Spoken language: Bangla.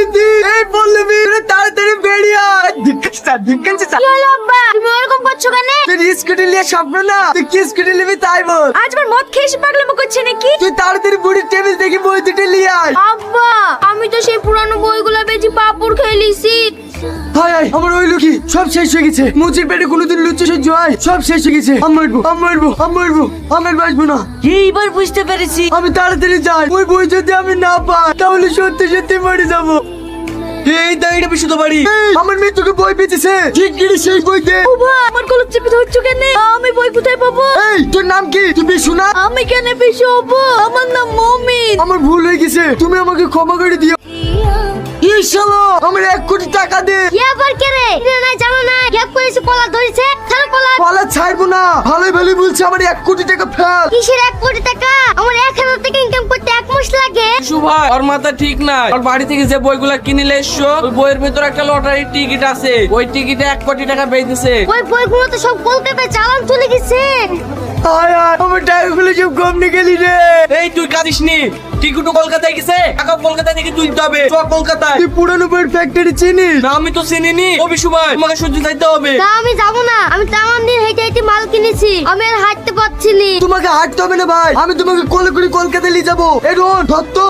দিদি এই পল্লবী তাড়াতাড়ি বেরিয়ে আয়। ধিক্কাচ্ছে কি হলো আব্বা, তুমি ওরকম করছো কেন? তুই স্কুটি নিয়ে স্বপ্ন না, তুই কি স্কুটি নিবি তাই বল। আজ আমার মদ খেয়ে এসে পাগলামো করছে নাকি? তুই তাড়াতাড়ি বুড়ির টেবিল দেখি বই দুটো নিয়ে আয়। আব্বা, আমি তো সেই পুরানো বইগুলো বেচি পাপড় খেয়ে লিছি। হায় হায়, আমার ওই লুকি সব শেষ হয়ে গেছে। মুচির পেটে কোনোদিন লুচি সহ্য হয়? সব শেষ হয়ে গেছে। আমার বাঁচবো না। এইবার বুঝতে পেরেছি। আমি তাড়াতাড়ি যাই, ওই বই যদি আমি না পাই তাহলে সত্যি সত্যি মরে যাবো। এই দাঁড়িয়ে বিশুদ্ধ বাড়ি, আমার মেয়ে তোকে বই পেয়েছে, ঠিক গিয়ে সেই বই দে। ও ভাই, আমার কলম চেপে ধরছো কেন? আমি বই কোথায় পাবো? এই তোর নাম কি? তুই বিশু না? আমি কেন বেশি হবো? আমার নাম মমিন। আমার ভুল হয়ে গেছে, তুমি আমাকে ক্ষমা করে দিও। এই শালা, আমার 1 কোটি টাকা দে। কি আবার কে রে? না জানো না, গ্যাপ করেছে, কলা ধরেছে। ছাড়ো কলা। পালা ছাড়বো না, ভালোই ভালোই বলছে আমার 1 কোটি টাকা ফেল। কিসের 1 কোটি টাকা? আমার 1000 টাকা ইনকাম করতে 1 মাস লাগে। ভাই ওর মাথা ঠিক নাই। ওর বাড়ি থেকে যে বইগুলা কিনে এসছো, ওই বইয়ের ভিতরে একটা লটারির টিকিট আছে। ওই টিকিটে 1 কোটি টাকা পেয়েছে। ওই বইগুলো তো সব কলকাতায় চালান চলে গেছে। আয় আয়, আমার টাকাগুলো সব কম নিয়ে গেলি রে। এই তুই কাঁদিস নি, টিকিটও কলকাতায় গেছে, টাকা কলকাতা থেকে তুলতে হবে। চল কলকাতায়। তুই পুরানো বইয়ের ফ্যাক্টরি চিনিস? না আমি তো চিনিনি। অবিশু ভাই তোমাকে সহ্য যাইতে হবে। না আমি যাবো না, আমি তেমন দিন হেঁটে হেঁটে মাল কিনেছি, আমি আর হাঁটতে পারছি না। তোমাকে হাঁটতে হবে না ভাই, আমি তোমাকে কোলে করে কলকাতায় নিয়ে যাবো। এই রোড ধর তো।